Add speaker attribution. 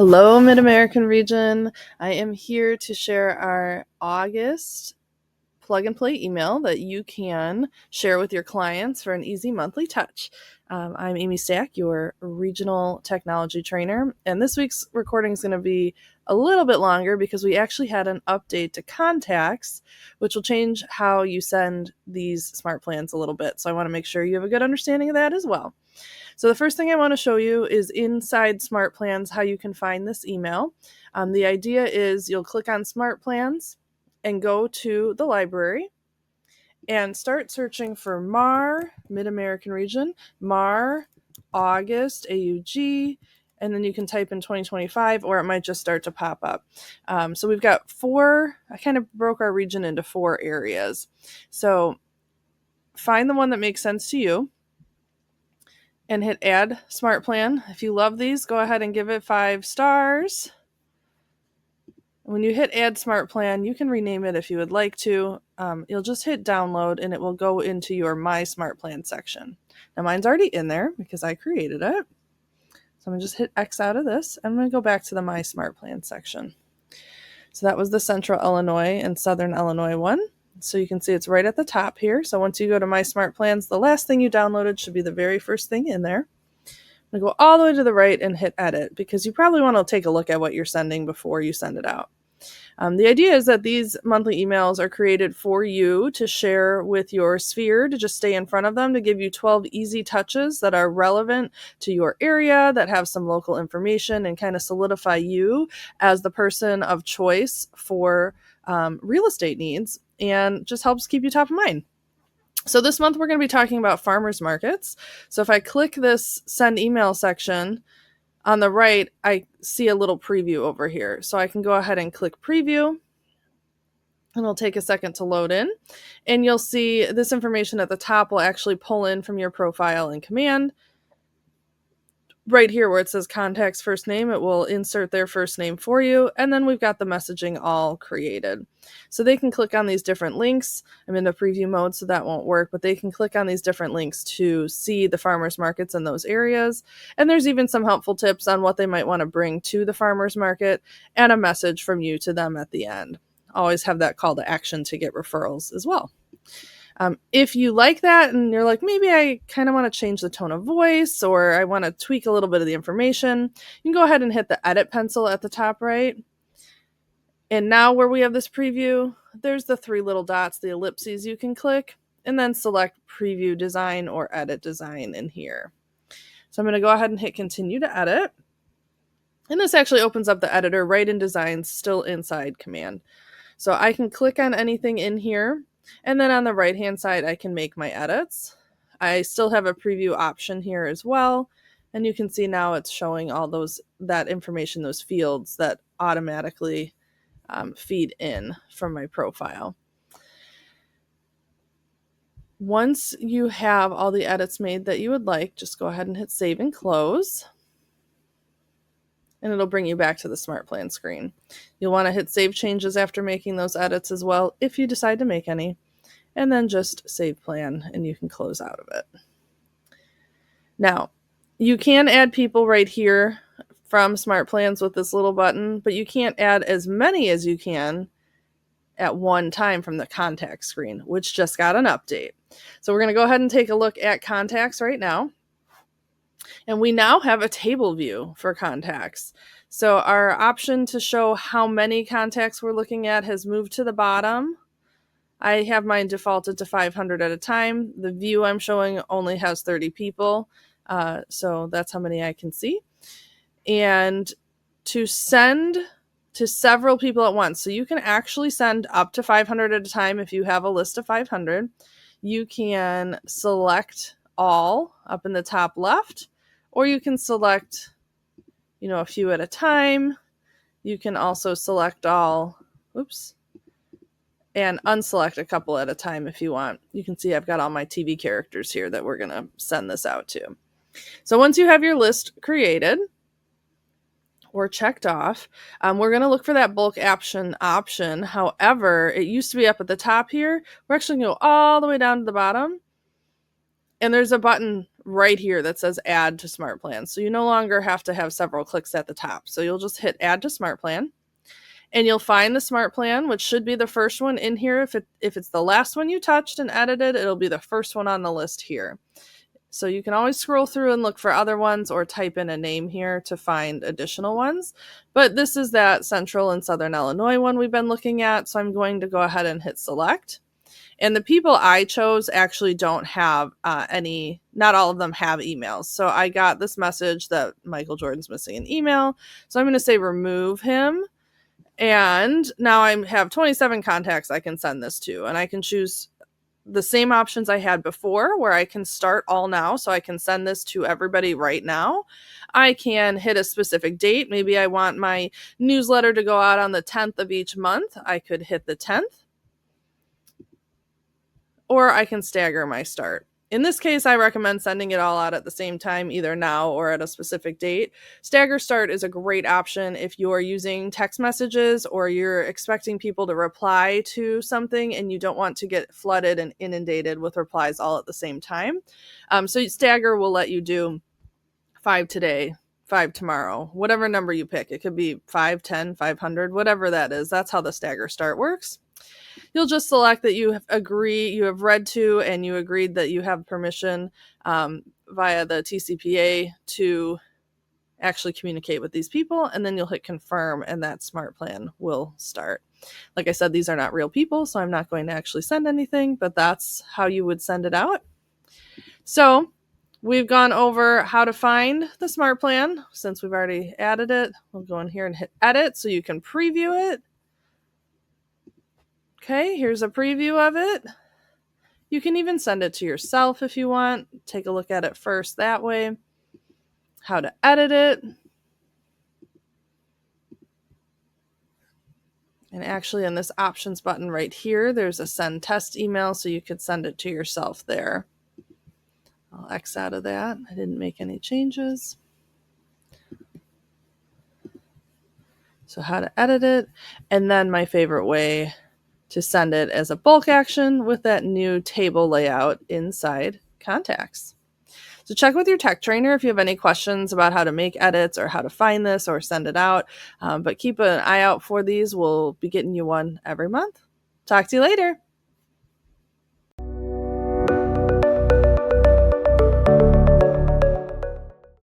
Speaker 1: Hello, MidAmerican region. I am here to share our August plug and play email that you can share with your clients for an easy monthly touch. I'm Amy Stack, your regional technology trainer, and this week's recording is going to be a little bit longer because we actually had an update to contacts, which will change how you send these smart plans a little bit. So I want to make sure you have a good understanding of that as well. So the first thing I want to show you is inside Smart Plans how you can find this email. The idea is you'll click on Smart Plans and go to the library and start searching for MAR, Mid-American Region, MAR, August, AUG, and then you can type in 2025 or it might just start to pop up. So we've got I kind of broke our region into 4 areas. So find the one that makes sense to you and hit add smart plan. If you love these, go ahead and give it 5 stars. When you hit add smart plan, you can rename it if you would like to. You'll just hit download and it will go into your My Smart Plan section. Now mine's already in there because I created it. So I'm gonna just hit X out of this. I'm gonna go back to the My Smart Plan section. So that was the Central Illinois and Southern Illinois one. So you can see it's right at the top here. So once you go to My Smart Plans, the last thing you downloaded should be the very first thing in there. I'm going to go all the way to the right and hit edit because you probably want to take a look at what you're sending before you send it out. The idea is that these monthly emails are created for you to share with your sphere, to just stay in front of them, to give you 12 easy touches that are relevant to your area, that have some local information and kind of solidify you as the person of choice for real estate needs and just helps keep you top of mind. So this month we're going to be talking about farmers markets. So if I click this send email section on the right, I see a little preview over here. So I can go ahead and click preview and it'll take a second to load in. And you'll see this information at the top will actually pull in from your profile in Command. Right here where it says contact's first name, it will insert their first name for you. And then we've got the messaging all created. So they can click on these different links. I'm in the preview mode, so that won't work, but they can click on these different links to see the farmers markets in those areas. And there's even some helpful tips on what they might want to bring to the farmers market and a message from you to them at the end. Always have that call to action to get referrals as well. If you like that and you're like, maybe I kind of want to change the tone of voice or I want to tweak a little bit of the information, you can go ahead and hit the edit pencil at the top right. And now where we have this preview, there's the 3 little dots, the ellipses you can click, and then select preview design or edit design in here. So I'm going to go ahead and hit continue to edit. And this actually opens up the editor right in designs, still inside Command. So I can click on anything in here. And then on the right hand side, I can make my edits. I still have a preview option here as well. And you can see now it's showing all that information, those fields that automatically feed in from my profile. Once you have all the edits made that you would like, just go ahead and hit save and close. And it'll bring you back to the Smart Plan screen. You'll want to hit save changes after making those edits as well, if you decide to make any, and then just save plan and you can close out of it. Now, you can add people right here from Smart Plans with this little button, but you can't add as many as you can at one time from the contact screen, which just got an update. So we're going to go ahead and take a look at contacts right now. And we now have a table view for contacts. So our option to show how many contacts we're looking at has moved to the bottom. I have mine defaulted to 500 at a time. The view I'm showing only has 30 people. So that's how many I can see. And to send to several people at once. So you can actually send up to 500 at a time if you have a list of 500. You can select all up in the top left, or you can select, a few at a time. You can also select all, and unselect a couple at a time if you want. You can see I've got all my TV characters here that we're going to send this out to. So once you have your list created or checked off, we're going to look for that bulk option. However, it used to be up at the top here. We're actually going to go all the way down to the bottom And there's a button right here that says add to Smart Plan. So you no longer have to have several clicks at the top. So you'll just hit add to Smart Plan, and you'll find the Smart Plan, which should be the first one in here. If it's the last one you touched and edited, it'll be the first one on the list here. So you can always scroll through and look for other ones or type in a name here to find additional ones. But this is that Central and Southern Illinois one we've been looking at. So I'm going to go ahead and hit select. And the people I chose actually don't have not all of them have emails. So I got this message that Michael Jordan's missing an email. So I'm going to say remove him. And now I have 27 contacts I can send this to. And I can choose the same options I had before, where I can start all now. So I can send this to everybody right now. I can hit a specific date. Maybe I want my newsletter to go out on the 10th of each month. I could hit the 10th. Or I can stagger my start. In this case, I recommend sending it all out at the same time, either now or at a specific date. Stagger start is a great option if you're using text messages or you're expecting people to reply to something and you don't want to get flooded and inundated with replies all at the same time. So stagger will let you do 5 today, 5 tomorrow, whatever number you pick. It could be 5, 10, 500, whatever that is. That's how the stagger start works. You'll just select that you have read to, and you agreed that you have permission via the TCPA to actually communicate with these people, and then you'll hit confirm, and that Smart Plan will start. Like I said, these are not real people, so I'm not going to actually send anything, but that's how you would send it out. So we've gone over how to find the Smart Plan. Since we've already added it, we'll go in here and hit edit so you can preview it. Okay, here's a preview of it. You can even send it to yourself if you want. Take a look at it first that way. How to edit it. And actually in this options button right here, there's a send test email, so you could send it to yourself there. I'll X out of that. I didn't make any changes. So how to edit it. And then my favorite way to send it as a bulk action with that new table layout inside contacts. So check with your tech trainer if you have any questions about how to make edits or how to find this or send it out. But keep an eye out for these. We'll be getting you one every month. Talk to you later.